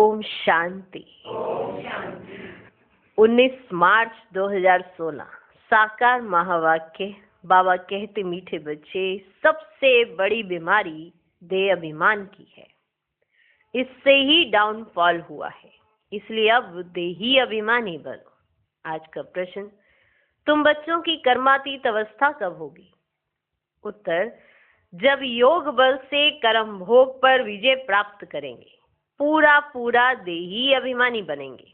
ओम शांति। 19 मार्च 2016 साकार महावाक्य। बाबा कहते मीठे बच्चे, सबसे बड़ी बीमारी देह अभिमान की है। इससे ही डाउनफॉल हुआ है, इसलिए अब देही अभिमानी बनो। आज का प्रश्न, तुम बच्चों की कर्मातीत अवस्था कब होगी? उत्तर, जब योग बल से कर्म भोग पर विजय प्राप्त करेंगे, पूरा देही अभिमानी बनेंगे।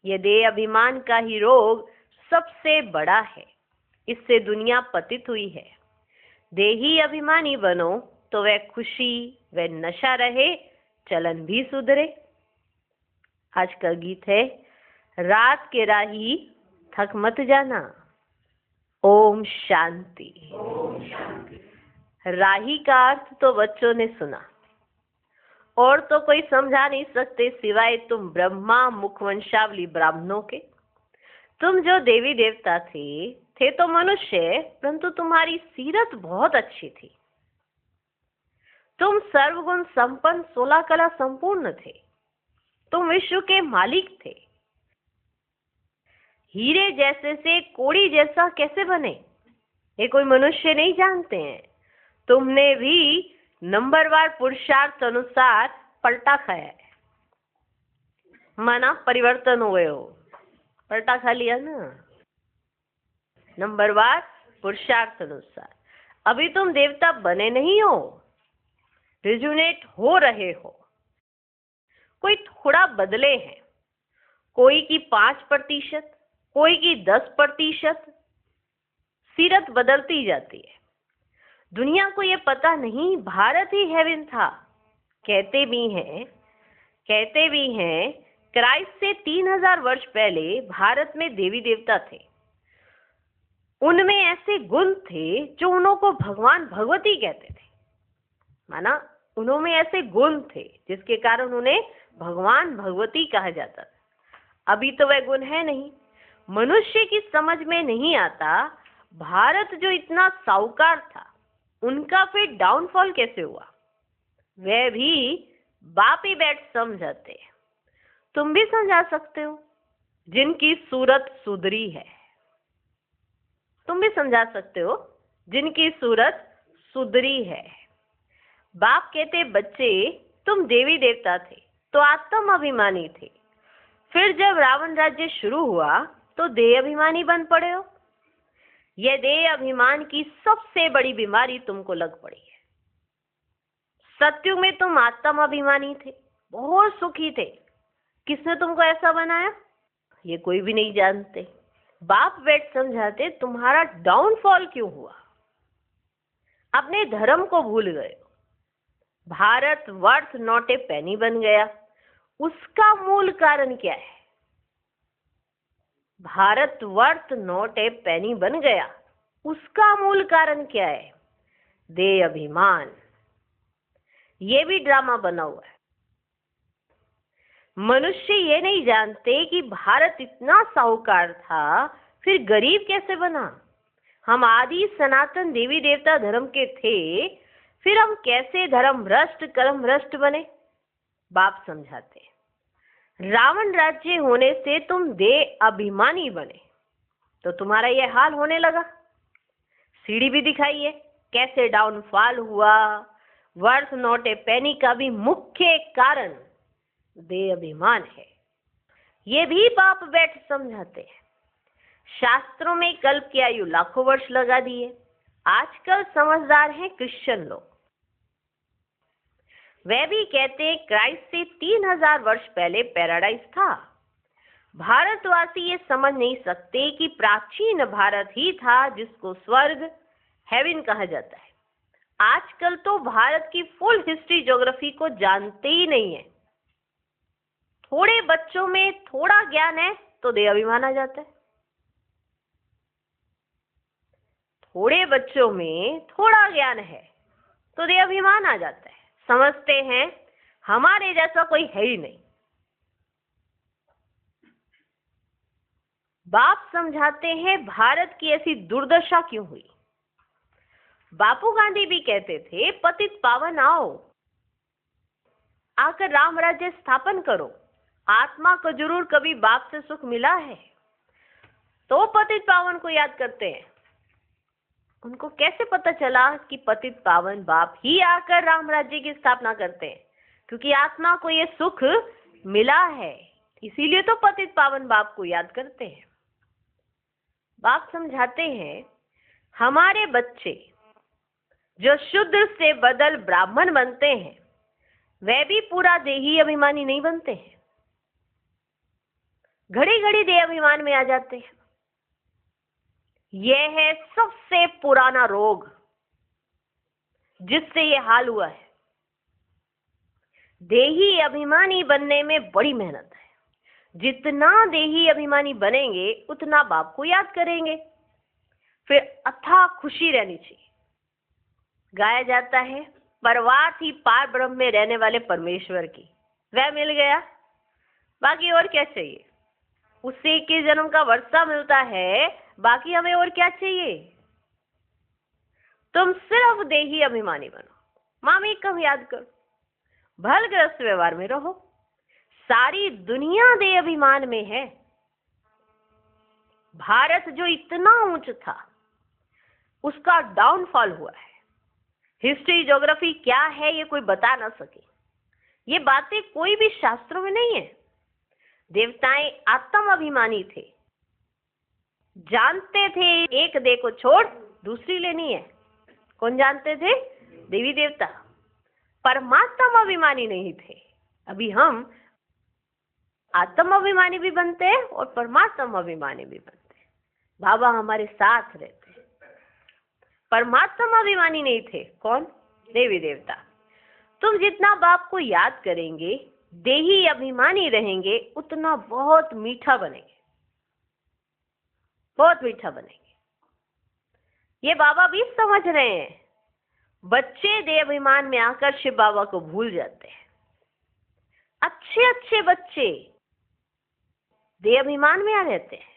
यह देह अभिमान का ही रोग सबसे बड़ा है, इससे दुनिया पतित हुई है। देही अभिमानी बनो तो वह खुशी, वह नशा रहे, चलन भी सुधरे। आज का गीत है, रात के राही थक मत जाना। ओम शांति। राही का अर्थ तो बच्चों ने सुना, और तो कोई समझा नहीं सकते सिवाय तुम ब्रह्मा मुखवंशावली ब्राह्मणों के। तुम जो देवी देवता थे तो मनुष्य, परंतु तुम्हारी सीरत बहुत अच्छी थी। तुम सर्वगुण संपन्न 16 कला संपूर्ण थे। तुम विश्व के मालिक थे। हीरे जैसे से कोड़ी जैसा कैसे बने, ये कोई मनुष्य नहीं जानते हैं। तुमने भी नंबरवार पुरुषार्थ अनुसार पलटा खाया है, माना परिवर्तन हुए हो, पलटा खा लिया ना। नंबरवार पुरुषार्थ अनुसार अभी तुम देवता बने नहीं हो, रिजुनेट हो रहे हो। कोई थोड़ा बदले हैं, कोई की 5%, कोई की 10%। सीरत बदलती जाती है। दुनिया को ये पता नहीं भारत ही हेवन था। कहते भी हैं क्राइस्ट से 3000 वर्ष पहले भारत में देवी देवता थे। उनमें ऐसे गुण थे जो उनको भगवान भगवती कहते थे। माना उनमें ऐसे गुण थे जिसके कारण उन्हें भगवान भगवती कहा जाता था। अभी तो वह गुण है नहीं। मनुष्य की समझ में नहीं आता, भारत जो इतना साहूकार था, उनका फिर डाउनफॉल कैसे हुआ? वह भी बाप ही बैठ समझाते हैं। तुम भी समझा सकते हो, जिनकी सूरत सुधरी है। तुम भी समझा सकते हो, जिनकी सूरत सुधरी है। बाप कहते, बच्चे तुम देवी देवता थे तो आत्म अभिमानी थे। फिर जब रावण राज्य शुरू हुआ तो देह अभिमानी बन पड़े हो। यह देह अभिमान की सबसे बड़ी बीमारी तुमको लग पड़ी है। सत्युग में तुम आत्म अभिमानी थे, बहुत सुखी थे। किसने तुमको ऐसा बनाया, ये कोई भी नहीं जानते। बाप बैठ समझाते, तुम्हारा डाउनफॉल क्यों हुआ? अपने धर्म को भूल गए। भारत वर्थ नॉट ए पेनी बन गया। उसका मूल कारण क्या है? भारत वर्थ नॉट ए पेनी बन गया, उसका मूल कारण क्या है? देह अभिमान। ये भी ड्रामा बना हुआ है। मनुष्य ये नहीं जानते कि भारत इतना साहूकार था, फिर गरीब कैसे बना? हम आदि सनातन देवी देवता धर्म के थे, फिर हम कैसे धर्म भ्रष्ट कर्म भ्रष्ट बने? बाप समझाते हैं। रावण राज्य होने से तुम देह अभिमानी बने तो तुम्हारा यह हाल होने लगा। सीढ़ी भी दिखाई है कैसे डाउनफॉल हुआ। वर्थ नॉट ए पेनी का भी मुख्य कारण देह अभिमान है। ये भी बाप बैठ समझाते हैं। शास्त्रों में कल्प की आयु लाखों वर्ष लगा दी है। आजकल समझदार हैं क्रिश्चियन लोग। वे भी कहते क्राइस्ट से 3000 वर्ष पहले पैराडाइज था। भारतवासी ये समझ नहीं सकते कि प्राचीन भारत ही था जिसको स्वर्ग हेवन कहा जाता है। आजकल तो भारत की फुल हिस्ट्री ज्योग्राफी को जानते ही नहीं है। थोड़े बच्चों में थोड़ा ज्ञान है तो देह अभिमान आ जाता है। थोड़े बच्चों में थोड़ा ज्ञान है तो देह अभिमान आ जाता है। समझते हैं हमारे जैसा कोई है ही नहीं। बाप समझाते हैं भारत की ऐसी दुर्दशा क्यों हुई। बापू गांधी भी कहते थे, पतित पावन आओ, आकर राम राज्य स्थापन करो। आत्मा को जरूर कभी बाप से सुख मिला है, तो पतित पावन को याद करते हैं। उनको कैसे पता चला कि पतित पावन बाप ही आकर राम राज्य की स्थापना करते हैं? क्योंकि आत्मा को ये सुख मिला है, इसीलिए तो पतित पावन बाप को याद करते हैं। बाप समझाते हैं, हमारे बच्चे जो शूद्र से बदल ब्राह्मण बनते हैं, वे भी पूरा देही अभिमानी नहीं बनते हैं। घड़ी घड़ी देह अभिमान में आ जाते हैं। यह है सबसे पुराना रोग जिससे ये हाल हुआ है। देही अभिमानी बनने में बड़ी मेहनत है। जितना देही अभिमानी बनेंगे उतना बाप को याद करेंगे, फिर अथाह खुशी रहनी चाहिए। गाया जाता है, परवाह थी पार ब्रह्म में रहने वाले परमेश्वर की, वह मिल गया, बाकी और क्या चाहिए? उससे 21 जन्म का वर्षा मिलता है, बाकी हमें और क्या चाहिए? तुम सिर्फ देही अभिमानी बनो, मामी कम याद करो, भल ग्रस्त व्यवहार में रहो। सारी दुनिया देह अभिमान में है। भारत जो इतना ऊंच था, उसका डाउनफॉल हुआ है। हिस्ट्री ज्योग्राफी क्या है ये कोई बता ना सके। ये बातें कोई भी शास्त्रों में नहीं है। देवताएं आत्म अभिमानी थे, जानते थे एक देह को छोड़ दूसरी लेनी है। कौन जानते थे? देवी देवता। परमात्मा अभिमानी नहीं थे। अभी हम आत्म अभिमानी भी बनते हैं और परमात्मा अभिमानी भी बनते हैं। बाबा हमारे साथ रहते हैं। परमात्मा अभिमानी नहीं थे। कौन? देवी देवता। तुम जितना बाप को याद करेंगे, देही अभिमानी रहेंगे, उतना बहुत मीठा बनेंगे, बहुत मीठा बनेंगे। ये बाबा भी समझ रहे हैं। बच्चे देह अभिमान में आकर शिव बाबा को भूल जाते हैं। अच्छे अच्छे बच्चे देह अभिमान में आ रहते हैं।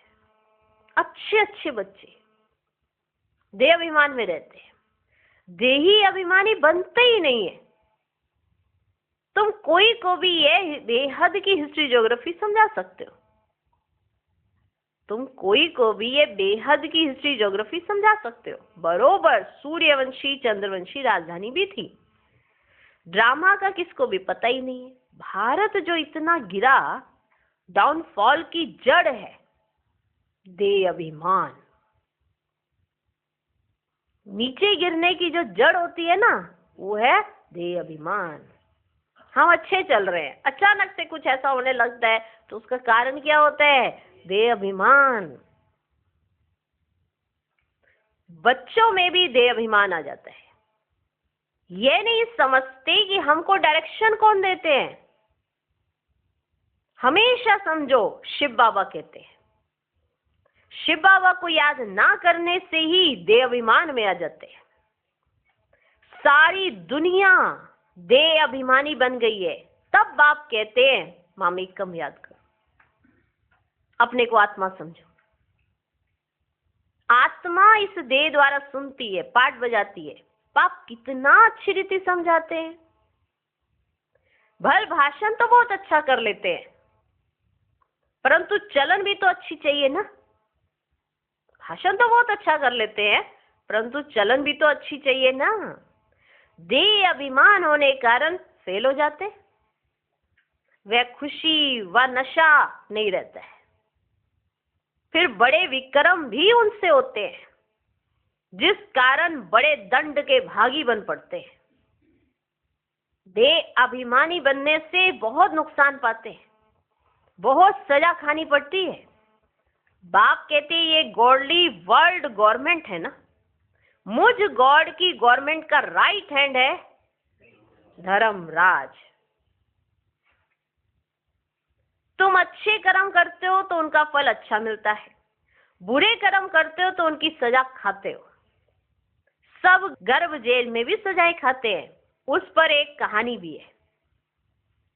अच्छे अच्छे बच्चे देह अभिमान में रहते हैं। देही अभिमानी बनते ही नहीं है। तुम कोई को भी ये बेहद की हिस्ट्री ज्योग्राफी समझा सकते हो। तुम कोई को भी ये बेहद की हिस्ट्री ज्योग्राफी समझा सकते हो। बरोबर सूर्यवंशी चंद्रवंशी राजधानी भी थी। ड्रामा का किसको भी पता ही नहीं है। भारत जो इतना गिरा, डाउनफॉल की जड़ है देह अभिमान। नीचे गिरने की जो जड़ होती है ना, वो है देह अभिमान। हम अच्छे चल रहे हैं, अचानक से कुछ ऐसा होने लगता है तो उसका कारण क्या होता है? देह अभिमान। बच्चों में भी देह अभिमान आ जाता है। ये नहीं समझते कि हमको डायरेक्शन कौन देते हैं। हमेशा समझो शिव बाबा कहते हैं। शिव बाबा को याद ना करने से ही देह अभिमान में आ जाते हैं। सारी दुनिया देह अभिमानी बन गई है। तब बाप कहते हैं, मामी कम याद करो, अपने को आत्मा समझो। आत्मा इस देह द्वारा सुनती है, पाठ बजाती है। बाप कितना अच्छी रीति समझाते हैं। भल भाषण तो बहुत अच्छा कर लेते हैं, परंतु चलन भी तो अच्छी चाहिए ना। भाषण तो बहुत अच्छा कर लेते हैं, परंतु चलन भी तो अच्छी चाहिए ना। देह अभिमान होने कारण फेल हो जाते। वह खुशी व नशा नहीं रहता है। फिर बड़े विक्रम भी उनसे होते हैं, जिस कारण बड़े दंड के भागी बन पड़ते हैं। देह अभिमानी बनने से बहुत नुकसान पाते हैं, बहुत सजा खानी पड़ती है। बाप कहते हैं ये गॉडली वर्ल्ड गवर्नमेंट है ना, मुझ गॉड की गवर्नमेंट का राइट हैंड है धर्मराज। तुम अच्छे कर्म करते हो तो उनका फल अच्छा मिलता है, बुरे कर्म करते हो तो उनकी सजा खाते हो। सब गर्भ जेल में भी सजाएं खाते हैं, उस पर एक कहानी भी है।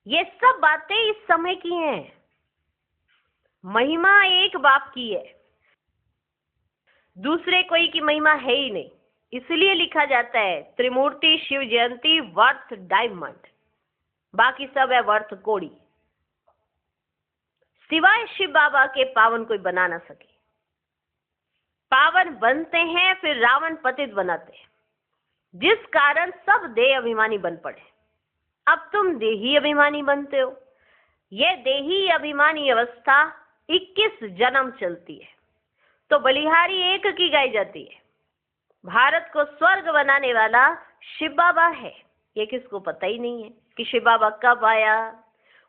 ये सब बातें इस समय की हैं। महिमा एक बाप की है, दूसरे कोई की महिमा है ही नहीं। इसलिए लिखा जाता है त्रिमूर्ति शिव जयंती वर्थ डायमंड, बाकी सब है वर्थ कोड़ी। सिवाय शिव बाबा के पावन कोई बना ना सके। पावन बनते हैं फिर रावण पतित बनाते हैं, जिस कारण सब देह अभिमानी बन पड़े। अब तुम देही अभिमानी बनते हो। यह देही अभिमानी अवस्था 21 जन्म चलती है, तो बलिहारी एक की गाई जाती है। भारत को स्वर्ग बनाने वाला शिव बाबा है। ये किसको पता ही नहीं है कि शिव बाबा कब आया।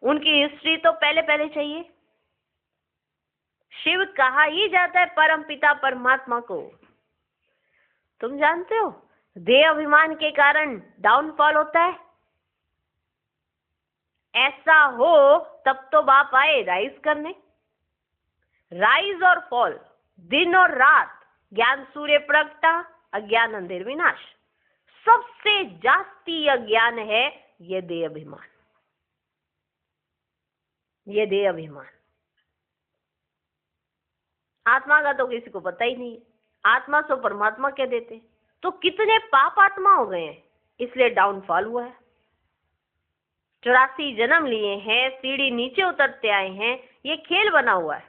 उनकी हिस्ट्री तो पहले पहले चाहिए। शिव कहा ही जाता है परम पिता परमात्मा को। तुम जानते हो देह अभिमान के कारण डाउनफॉल होता है। ऐसा हो तब तो बाप आए राइज करने। राइज और फॉल, दिन और रात, ज्ञान सूर्य प्रगटा, अज्ञान अंधेर विनाश। सबसे जास्ती अज्ञान है ये देह अभिमान। ये देह अभिमान आत्मा का तो किसी को पता ही नहीं है। आत्मा सो परमात्मा कह देते। तो कितने पाप आत्मा हो गए हैं, इसलिए डाउनफॉल हुआ है। 84 जन्म लिए हैं, सीढ़ी नीचे उतरते आए हैं। ये खेल बना हुआ है।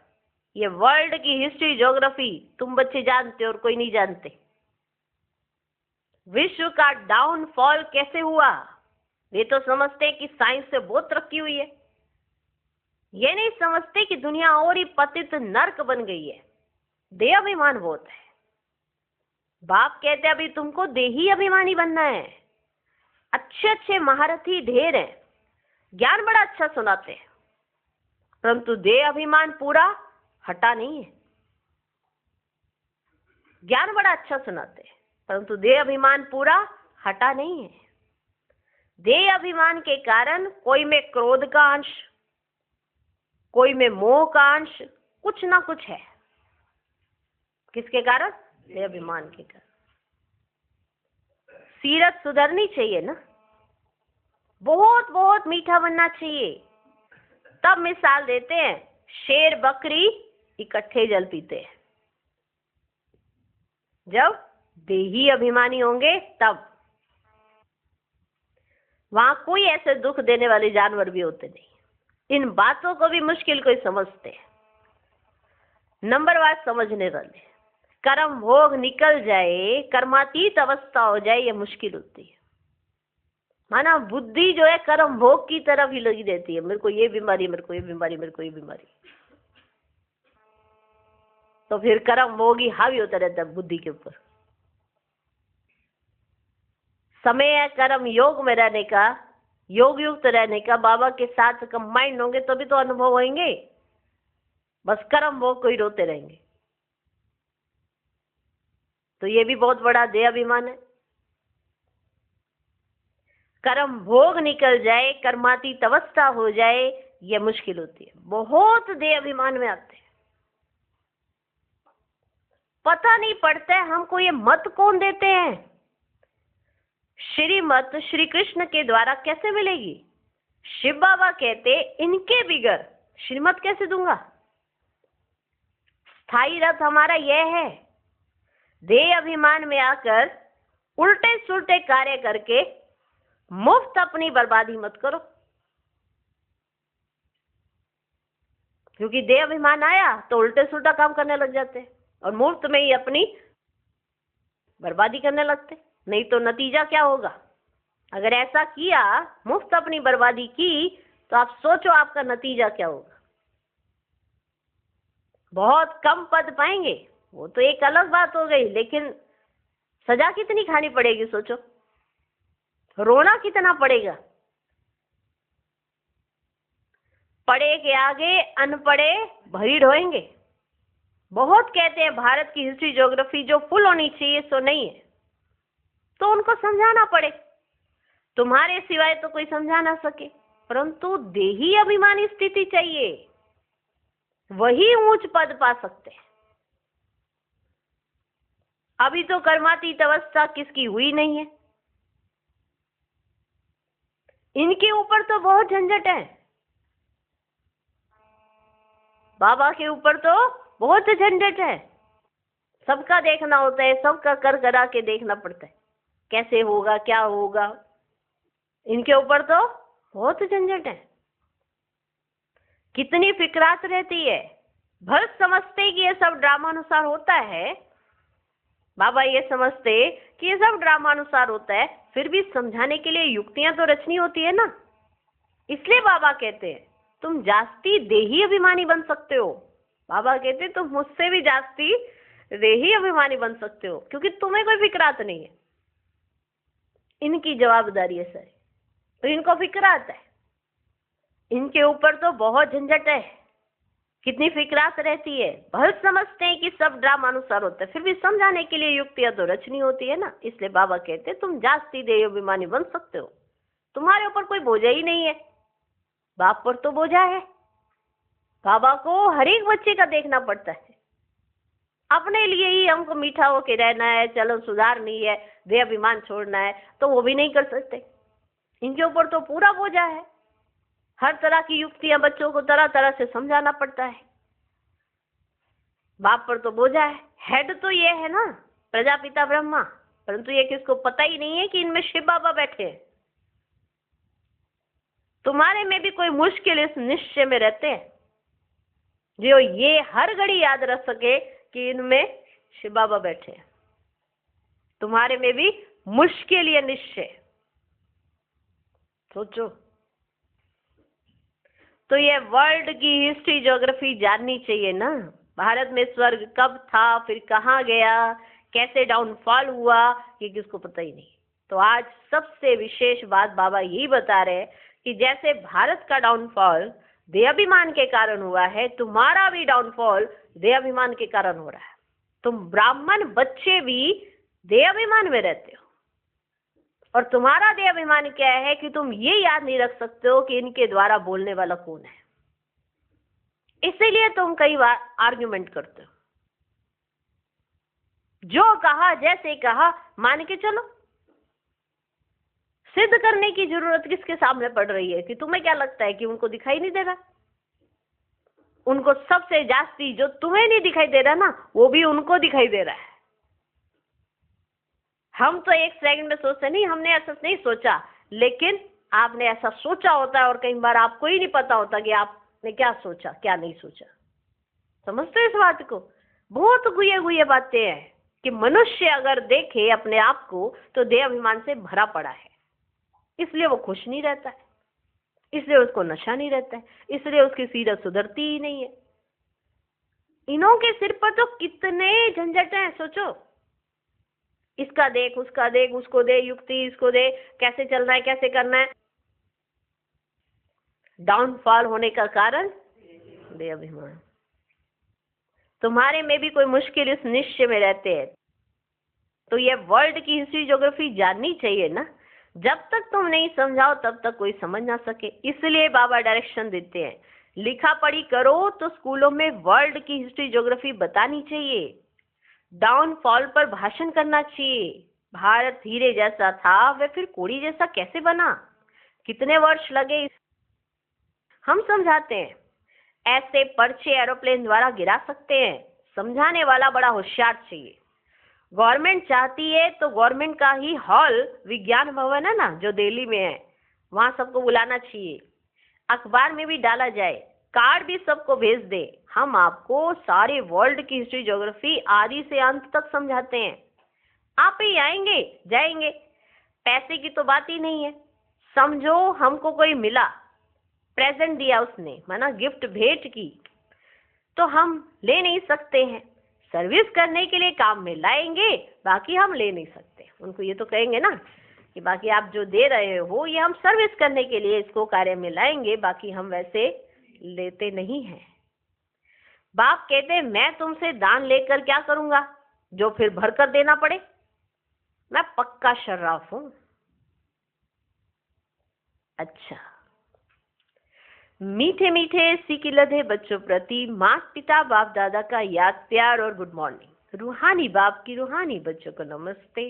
ये वर्ल्ड की हिस्ट्री ज्योग्राफी तुम बच्चे जानते हो और कोई नहीं जानते। विश्व का डाउनफॉल कैसे हुआ, वे तो समझते कि साइंस से बहुत तरक्की हुई है। ये नहीं समझते कि दुनिया और ही पतित नर्क बन गई है। देह अभिमान बहुत है। बाप कहते अभी तुमको देही अभिमानी बनना है। अच्छे अच्छे महारथी ढेर हैं, ज्ञान बड़ा अच्छा सुनाते हैं, परंतु देह अभिमान पूरा हटा नहीं है। ज्ञान बड़ा अच्छा सुनाते हैं, परंतु देह अभिमान पूरा हटा नहीं है। देह अभिमान के कारण कोई में क्रोध का अंश, कोई में मोह का अंश, कुछ ना कुछ है। किसके कारण? देह अभिमान के कारण। सीरत सुधरनी चाहिए ना, बहुत बहुत मीठा बनना चाहिए। तब मिसाल देते हैं, शेर बकरी इकट्ठे जल पीते हैं। जब देही अभिमानी होंगे तब। वहां कोई ऐसे दुख देने वाले जानवर भी होते नहीं। इन बातों को भी मुश्किल कोई समझते हैं। नंबरवार समझने वाले। कर्म भोग निकल जाए, कर्मातीत अवस्था हो जाए, ये मुश्किल होती है। माना बुद्धि जो है कर्म भोग की तरफ ही लगी रहती है। मेरे को ये बीमारी, मेरे को ये बीमारी, मेरे को ये बीमारी। तो फिर कर्म भोग ही हावी होता रहता है बुद्धि के ऊपर। समय है कर्म योग में रहने का, योग युक्त रहने का, बाबा के साथ कंबाइंड होंगे तभी तो अनुभव होंगे। बस कर्म भोग को ही रोते रहेंगे तो ये भी बहुत बड़ा देह अभिमान है। कर्म भोग निकल जाए, कर्मातीत अवस्था हो जाए, ये मुश्किल होती है। बहुत देह अभिमान में आते हैं। पता नहीं पड़ता है हमको ये मत कौन देते हैं। श्रीमत श्री कृष्ण के द्वारा कैसे मिलेगी? शिव बाबा कहते इनके बिगर श्रीमत कैसे दूंगा। स्थायी रथ हमारा यह है, देह अभिमान में आकर उल्टे सुलटे कार्य करके मुफ्त अपनी बर्बादी मत करो। क्योंकि देह अभिमान आया तो उल्टे सुलटा काम करने लग जाते और मुफ्त में ही अपनी बर्बादी करने लगते। नहीं तो नतीजा क्या होगा? अगर ऐसा किया, मुफ्त अपनी बर्बादी की, तो आप सोचो आपका नतीजा क्या होगा। बहुत कम पद पाएंगे, वो तो एक अलग बात हो गई, लेकिन सजा कितनी खानी पड़ेगी सोचो। रोना कितना पड़ेगा। पढ़े के आगे अनपढ़े भीड़ होंगे। बहुत कहते हैं भारत की हिस्ट्री ज्योग्राफी जो फुल होनी चाहिए सो नहीं है, तो उनको समझाना पड़े। तुम्हारे सिवाय तो कोई समझा ना सके, परंतु देही अभिमानी स्थिति चाहिए, वही ऊंच पद पा सकते हैं। अभी तो कर्मातीत अवस्था किसकी हुई नहीं है। इनके ऊपर तो बहुत झंझट है। बाबा के ऊपर तो बहुत झंझट है। सबका देखना होता है, सबका कर करा के देखना पड़ता है, कैसे होगा क्या होगा। इनके ऊपर तो बहुत झंझट है। कितनी फिक्रात रहती है। भर समझते कि ये सब ड्रामानुसार होता है, बाबा ये समझते कि ये सब ड्रामानुसार होता है, फिर भी समझाने के लिए युक्तियां तो रचनी होती है ना। इसलिए बाबा कहते हैं तुम जास्ती देही अभिमानी बन सकते हो। बाबा कहते हैं तुम मुझसे भी जास्ती देही अभिमानी बन सकते हो, क्योंकि तुम्हें कोई फिक्रात नहीं है। इनकी जवाबदारी है सर, तो इनको फिक्रात है, इनके ऊपर तो बहुत झंझट है। कितनी फिक्रात रहती है। बहुत समझते हैं कि सब ड्रामानुसार होता है, फिर भी समझाने के लिए युक्तियां तो रचनी होती है ना। इसलिए बाबा कहते हैं तुम जास्ती देही अभिमानी बन सकते हो, तुम्हारे ऊपर कोई बोझा ही नहीं है। बाप पर तो बोझा है। बाबा को हर एक बच्चे का देखना पड़ता है। अपने लिए ही हमको मीठा होके रहना है, चलो सुधारनी है, देह अभिमान छोड़ना है, तो वो भी नहीं कर सकते। इनके ऊपर तो पूरा बोझा है। हर तरह की युक्तियां बच्चों को तरह तरह से समझाना पड़ता है। बाप पर तो बोझा है। हेड तो ये है ना, प्रजापिता ब्रह्मा, परंतु ये किसको पता ही नहीं है कि इनमें शिव बाबा बैठे हैं। तुम्हारे में भी कोई मुश्किल इस निश्चय में रहते हैं जो ये हर घड़ी याद रख सके कि इनमें शिव बाबा बैठे हैं। तुम्हारे में भी मुश्किल ये निश्चय, सोचो। तो ये वर्ल्ड की हिस्ट्री ज्योग्राफी जाननी चाहिए ना। भारत में स्वर्ग कब था, फिर कहाँ गया, कैसे डाउनफॉल हुआ, ये किसको पता ही नहीं। तो आज सबसे विशेष बात बाबा यही बता रहे हैं कि जैसे भारत का डाउनफॉल देहाभिमान के कारण हुआ है, तुम्हारा भी डाउनफॉल देहाभिमान के कारण हो रहा है। तुम ब्राह्मण बच्चे भी देहाभिमान में रहते हो, और तुम्हारा देहाभिमान क्या है कि तुम ये याद नहीं रख सकते हो कि इनके द्वारा बोलने वाला कौन है। इसीलिए तुम कई बार आर्ग्यूमेंट करते हो। जो कहा जैसे कहा मान के चलो। सिद्ध करने की जरूरत किसके सामने पड़ रही है कि तुम्हें क्या लगता है कि उनको दिखाई नहीं दे रहा। उनको सबसे जास्ती जो तुम्हें नहीं दिखाई दे रहा ना, वो भी उनको दिखाई दे रहा है। हम तो एक सेकंड में सोचते नहीं, हमने ऐसा नहीं सोचा, लेकिन आपने ऐसा सोचा होता है और कई बार आपको ही नहीं पता होता कि आपने क्या सोचा क्या नहीं सोचा। समझते हो इस बात को? बहुत गुये गुये बातें हैं कि मनुष्य अगर देखे अपने आप को तो देह अभिमान से भरा पड़ा है, इसलिए वो खुश नहीं रहता है, इसलिए उसको नशा नहीं रहता है, इसलिए उसकी सीरत सुधरती ही नहीं है। इन्हों के सिर पर तो कितने झंझट हैं, सोचो। इसका देख, उसका देख, उसको दे युक्ति, इसको दे, कैसे चलना है, कैसे करना है। डाउनफॉल होने का कारण देह अभिमान। तुम्हारे में भी कोई मुश्किल इस निश्चय में रहते हैं, तो ये वर्ल्ड की हिस्ट्री ज्योग्राफी जाननी चाहिए ना। जब तक तुम नहीं समझाओ तब तक कोई समझ ना सके। इसलिए बाबा डायरेक्शन देते हैं, लिखा पढ़ी करो तो स्कूलों में वर्ल्ड की हिस्ट्री ज्योग्राफी बतानी चाहिए, डाउनफॉल पर भाषण करना चाहिए। भारत हीरे जैसा था, वह फिर कोड़ी जैसा कैसे बना, कितने वर्ष लगे, हम समझाते हैं। ऐसे पर्चे एरोप्लेन द्वारा गिरा सकते हैं। समझाने वाला बड़ा होशियार चाहिए। गवर्नमेंट चाहती है तो गवर्नमेंट का ही हॉल विज्ञान भवन है ना, जो दिल्ली में है, वहां सबको बुलाना चाहिए। अखबार में भी डाला जाए, कार्ड भी सबको भेज दे। हम आपको सारे वर्ल्ड की हिस्ट्री ज्योग्राफी आदि से अंत तक समझाते हैं। आप ही आएंगे जाएंगे, पैसे की तो बात ही नहीं है। समझो हमको कोई मिला, प्रेजेंट दिया उसने, माना गिफ्ट भेंट की, तो हम ले नहीं सकते हैं। सर्विस करने के लिए काम में लाएंगे, बाकी हम ले नहीं सकते। उनको ये तो कहेंगे ना कि बाकी आप जो दे रहे हो ये हम सर्विस करने के लिए इसको कार्य में लाएंगे, बाकी हम वैसे लेते नहीं हैं। बाप कहते हैं मैं तुमसे दान लेकर क्या करूंगा जो फिर भरकर देना पड़े। मैं पक्का शर्राफ हूं। अच्छा, मीठे मीठे सीखी लधे बच्चों प्रति माता पिता बाप दादा का याद प्यार और गुड मॉर्निंग। रूहानी बाप की रूहानी बच्चों को नमस्ते।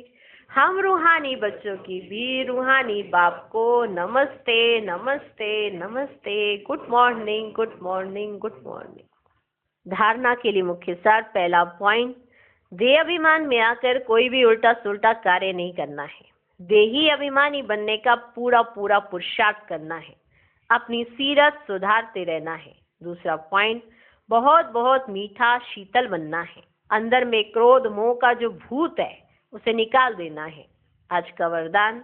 हम रूहानी बच्चों की भी रूहानी बाप को नमस्ते नमस्ते नमस्ते। Good morning good morning good morning. धारणा के लिए मुख्य सार। पहला पॉइंट, देह अभिमान में आकर कोई भी उल्टा सुल्टा कार्य नहीं करना है। देही अभिमानी बनने का पूरा पूरा पुरुषार्थ करना है। अपनी सीरत सुधारते रहना है। दूसरा पॉइंट, बहुत बहुत मीठा शीतल बनना है। अंदर में क्रोध मोह का जो भूत है उसे निकाल देना है। आज का वरदान,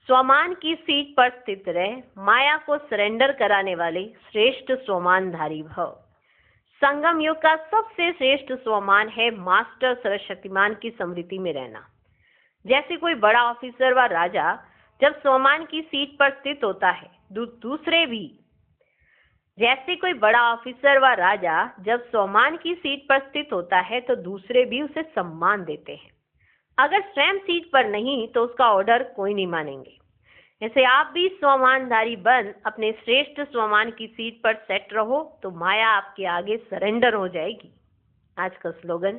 स्वमान की सीट पर स्थित रह, माया को सरेंडर कराने वाले श्रेष्ठ स्वमानधारी भव। संगम युग का सबसे श्रेष्ठ स्वमान है मास्टर सर्वशक्तिमान की स्मृति में रहना। जैसे कोई बड़ा ऑफिसर व राजा जब स्वमान की सीट पर स्थित होता है, दूसरे भी जैसे कोई बड़ा ऑफिसर व राजा जब स्वमान की सीट पर स्थित होता है तो दूसरे भी उसे सम्मान देते हैं। अगर स्वयं सीट पर नहीं तो उसका ऑर्डर कोई नहीं मानेंगे। ऐसे आप भी स्वमानधारी बन अपने श्रेष्ठ स्वमान की सीट पर सेट रहो तो माया आपके आगे सरेंडर हो जाएगी। आज का स्लोगन,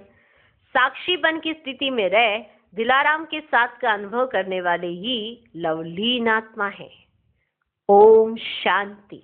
साक्षी बन की स्थिति में रह, दिलाराम के साथ का अनुभव करने वाले ही लवलीन आत्मा है। ओम शांति।